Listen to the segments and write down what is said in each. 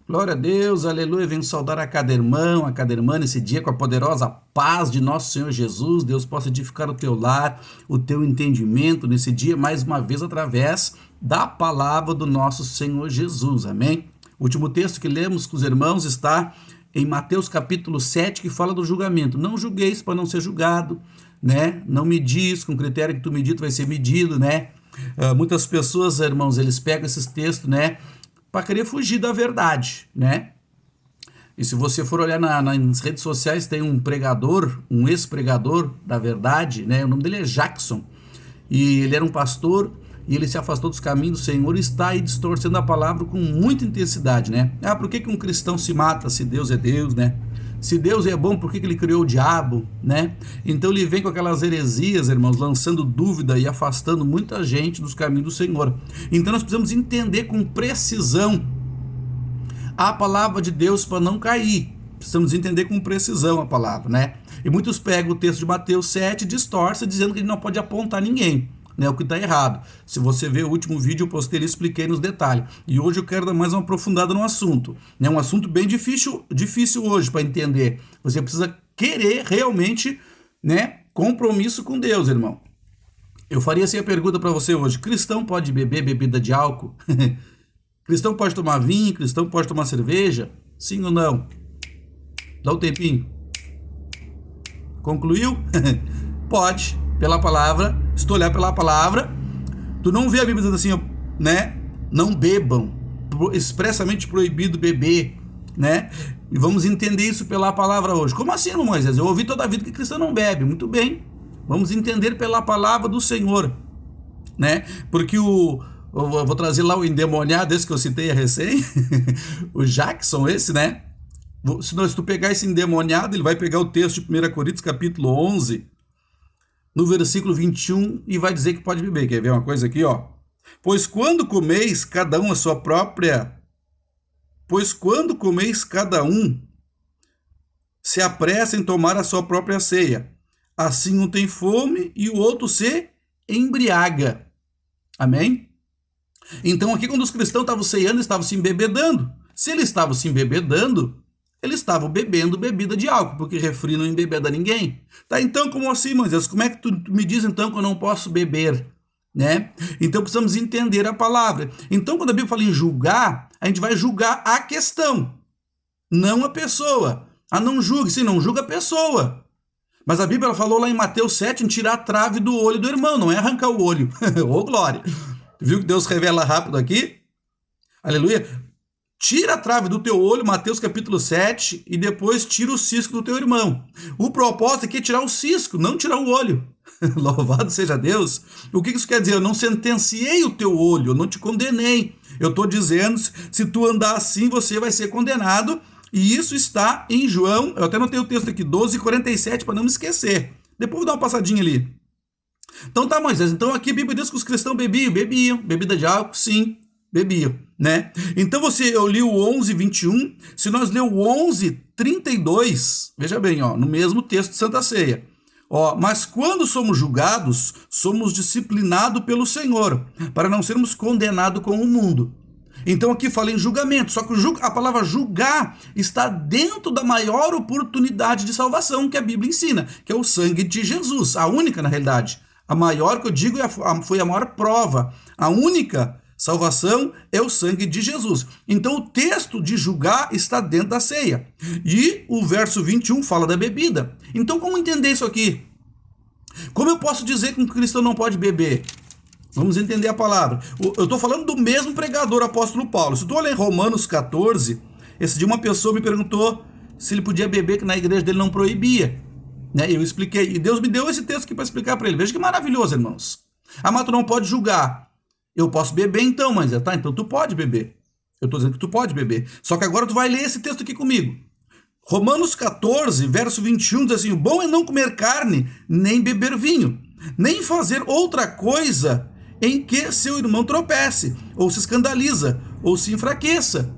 Glória a Deus, aleluia. Venho saudar a cada irmão, a cada irmã nesse dia com a poderosa paz de nosso Senhor Jesus. Deus possa edificar o teu lar, o teu entendimento nesse dia, mais uma vez através da palavra do nosso Senhor Jesus. Amém? O último texto que lemos com os irmãos está em Mateus capítulo 7, que fala do julgamento. Não julgueis para não ser julgado, né? Não medis, com o critério que tu medir, tu vai ser medido, né? Muitas pessoas, irmãos, eles pegam esses textos, né, para querer fugir da verdade, né? E se você for olhar nas redes sociais, tem um pregador, um ex-pregador da verdade, né? O nome dele é Jackson. E ele era um pastor e ele se afastou dos caminhos do Senhor e está aí distorcendo a palavra com muita intensidade, né? Por que um cristão se mata se Deus é Deus, né? Se Deus é bom, por que ele criou o diabo, né? Então ele vem com aquelas heresias, irmãos, lançando dúvida e afastando muita gente dos caminhos do Senhor. Então nós precisamos entender com precisão a palavra de Deus para não cair. Precisamos entender com precisão a palavra, né? E muitos pegam o texto de Mateus 7 e distorcem, dizendo que ele não pode apontar ninguém, né? O que está errado. Se você ver o último vídeo, eu postei e expliquei nos detalhes. E hoje eu quero dar mais uma aprofundada no assunto. É um assunto bem difícil hoje para entender. Você precisa querer realmente, né, compromisso com Deus, irmão. Eu faria assim a pergunta para você hoje: cristão pode beber bebida de álcool? Cristão pode tomar vinho? Cristão pode tomar cerveja? Sim ou não? Dá um tempinho. Concluiu? Pode, pela palavra. Se tu olhar pela palavra, tu não vê a Bíblia dizendo assim, né? Não bebam, expressamente proibido beber, né? E vamos entender isso pela palavra hoje. Como assim, irmão Moisés? Eu ouvi toda a vida que cristão não bebe. Muito bem, vamos entender pela palavra do Senhor, né? Porque eu vou trazer lá o endemoniado, esse que eu citei a recém, o Jackson, esse, né? Se tu pegar esse endemoniado, ele vai pegar o texto de 1 Coríntios capítulo 11, no versículo 21, e vai dizer que pode beber. Quer ver uma coisa aqui, ó? Pois quando comeis cada um se apressa em tomar a sua própria ceia. Assim um tem fome e o outro se embriaga. Amém? Então aqui quando os cristãos estavam ceando, estavam se embebedando. Se eles estavam se embebedando, eles estavam bebendo bebida de álcool, porque refri não embebeda ninguém. Tá, então como assim, Moisés? Como é que tu me diz então que eu não posso beber? Né? Então precisamos entender a palavra. Então quando a Bíblia fala em julgar, a gente vai julgar a questão, não a pessoa. Não julgue, sim, não julga a pessoa. Mas a Bíblia falou lá em Mateus 7 em tirar a trave do olho do irmão, não é arrancar o olho. Ô glória! Viu que Deus revela rápido aqui? Aleluia! Tira a trave do teu olho, Mateus capítulo 7, e depois tira o cisco do teu irmão. O propósito aqui é tirar o cisco, não tirar o olho. Louvado seja Deus. O que isso quer dizer? Eu não sentenciei o teu olho, eu não te condenei. Eu estou dizendo, se tu andar assim, você vai ser condenado. E isso está em João, eu até anotei o texto aqui, 12:47, para não me esquecer. Depois vou dar uma passadinha ali. Então tá, Moisés, então aqui a Bíblia diz que os cristãos bebiam, bebida de álcool, sim, bebiam, né? Então eu li o 11:21, se nós ler o 11:32, veja bem, ó, no mesmo texto de Santa Ceia, ó, mas quando somos julgados, somos disciplinados pelo Senhor, para não sermos condenados com o mundo. Então aqui fala em julgamento, só que a palavra julgar está dentro da maior oportunidade de salvação que a Bíblia ensina, que é o sangue de Jesus, a única na realidade. A maior que eu digo foi a maior prova, a única salvação é o sangue de Jesus. Então o texto de julgar está dentro da ceia. E o verso 21 fala da bebida. Então como entender isso aqui? Como eu posso dizer que um cristão não pode beber? Vamos entender a palavra. Eu estou falando do mesmo pregador, apóstolo Paulo. Se tu olhar em Romanos 14, esse dia uma pessoa me perguntou se ele podia beber, que na igreja dele não proibia. Né? Eu expliquei, e Deus me deu esse texto aqui para explicar para ele. Veja que maravilhoso, irmãos. Mas tu não pode julgar. Eu posso beber então, mas tá, então tu pode beber. Eu estou dizendo que tu pode beber. Só que agora tu vai ler esse texto aqui comigo. Romanos 14, verso 21, diz assim: o bom é não comer carne, nem beber vinho, nem fazer outra coisa em que seu irmão tropece, ou se escandaliza, ou se enfraqueça.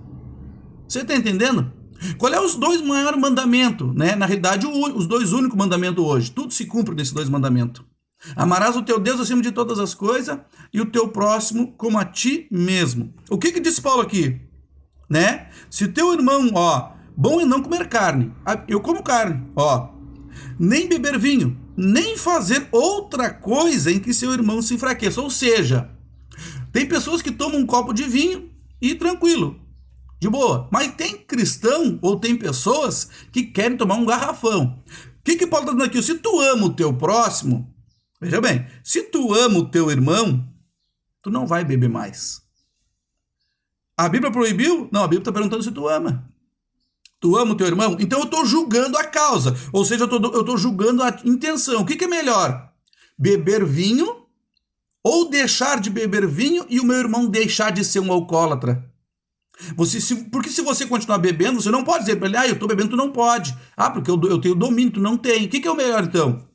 Você está entendendo? Qual é os dois maiores mandamentos? Né? Na realidade, os dois únicos mandamentos hoje. Tudo se cumpre nesses dois mandamentos. Amarás o teu Deus acima de todas as coisas e o teu próximo como a ti mesmo. O que diz Paulo aqui? né? Se teu irmão, ó, bom é não comer carne. Eu como carne, ó. Nem beber vinho, nem fazer outra coisa em que seu irmão se enfraqueça. Ou seja, tem pessoas que tomam um copo de vinho e tranquilo, de boa. Mas tem cristão ou tem pessoas que querem tomar um garrafão. O que Paulo está dizendo aqui? Se tu ama o teu próximo, veja bem, se tu ama o teu irmão, tu não vai beber mais. A Bíblia proibiu? Não, a Bíblia está perguntando se tu ama. Tu ama o teu irmão? Então eu estou julgando a causa. Ou seja, eu estou julgando a intenção. O que é melhor? Beber vinho ou deixar de beber vinho e o meu irmão deixar de ser um alcoólatra? Porque se você continuar bebendo, você não pode dizer para ele, eu estou bebendo, tu não pode. Porque eu tenho domínio, tu não tem. O que é o melhor então?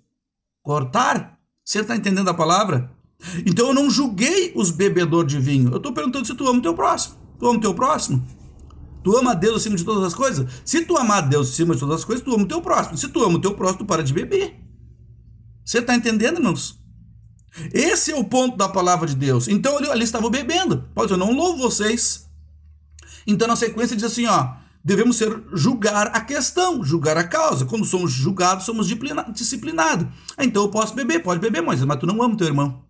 Cortar? Você está entendendo a palavra? Então eu não julguei os bebedores de vinho. Eu estou perguntando se tu ama o teu próximo. Tu ama o teu próximo? Tu ama a Deus acima de todas as coisas? Se tu amar a Deus acima de todas as coisas, tu ama o teu próximo. Se tu ama o teu próximo, tu para de beber. Você está entendendo, irmãos? Esse é o ponto da palavra de Deus. Então ali estavam bebendo. Pois eu não louvo vocês. Então na sequência diz assim, devemos julgar a questão, julgar a causa. Quando somos julgados, somos disciplinados. Então eu posso beber, pode beber, mas tu não ama o teu irmão.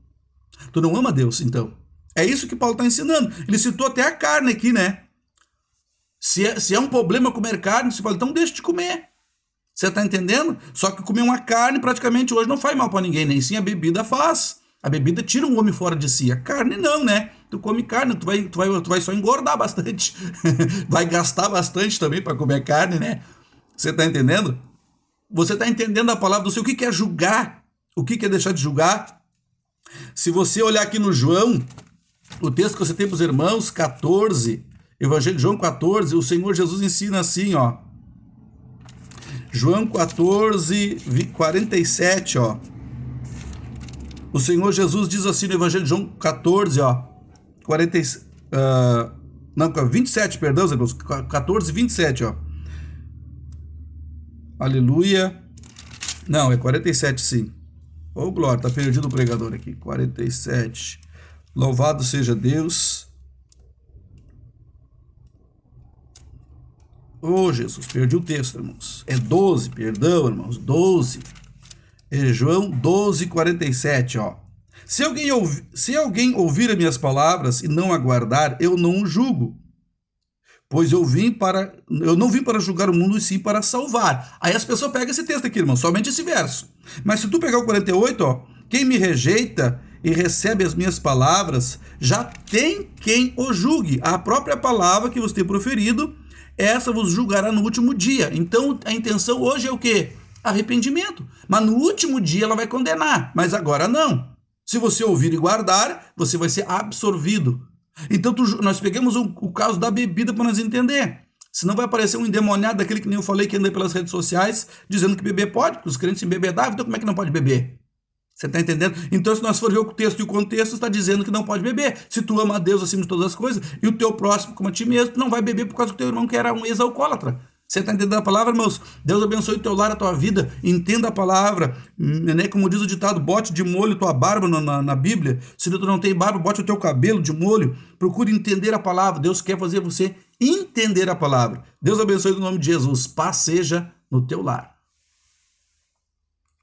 Tu não ama Deus, então. É isso que Paulo está ensinando. Ele citou até a carne aqui, né? Se é um problema comer carne, você fala, então deixa de comer. Você está entendendo? Só que comer uma carne praticamente hoje não faz mal para ninguém, nem sim a bebida faz. A bebida tira um homem fora de si. A carne não, né? Tu come carne, tu vai só engordar bastante. Vai gastar bastante também para comer carne, né? Você está entendendo? Você está entendendo a palavra do Senhor? O que é julgar? O que é deixar de julgar? Se você olhar aqui no João, o texto que você tem para os irmãos, 14... Evangelho de João 14, o Senhor Jesus ensina assim, João 14, 47, O Senhor Jesus diz assim no Evangelho de João 14, 27, perdão, irmãos, 14, 27, Aleluia. Não, é 47 sim. Ô, glória, tá perdido o pregador aqui. 47. Louvado seja Deus. Jesus, perdi o texto, irmãos. É 12, perdão, irmãos, 12. É João 12, 47, Se alguém ouvir as minhas palavras e não aguardar, eu não o julgo. Pois eu não vim para julgar o mundo, e sim para salvar. Aí as pessoas pegam esse texto aqui, irmão, somente esse verso. Mas se tu pegar o 48, quem me rejeita e recebe as minhas palavras, já tem quem o julgue. A própria palavra que você tem proferido, essa vos julgará no último dia. Então a intenção hoje é o quê? Arrependimento. Mas no último dia ela vai condenar. Mas agora não. Se você ouvir e guardar, você vai ser absorvido. Então nós pegamos o caso da bebida para nós entender. Senão vai aparecer um endemoniado daquele que nem eu falei, que anda pelas redes sociais, dizendo que beber pode, que os crentes se embebedavam, então como é que não pode beber? Você está entendendo? Então, se nós for ver o texto e o contexto, está dizendo que não pode beber. Se tu ama a Deus acima de todas as coisas, e o teu próximo como a ti mesmo, tu não vai beber por causa do teu irmão que era um ex-alcoólatra. Você está entendendo a palavra, irmãos? Deus abençoe o teu lar, a tua vida. Entenda a palavra. Né? Como diz o ditado, bote de molho tua barba na Bíblia. Se tu não tem barba, bote o teu cabelo de molho. Procure entender a palavra. Deus quer fazer você entender a palavra. Deus abençoe no nome de Jesus. Paz seja no teu lar.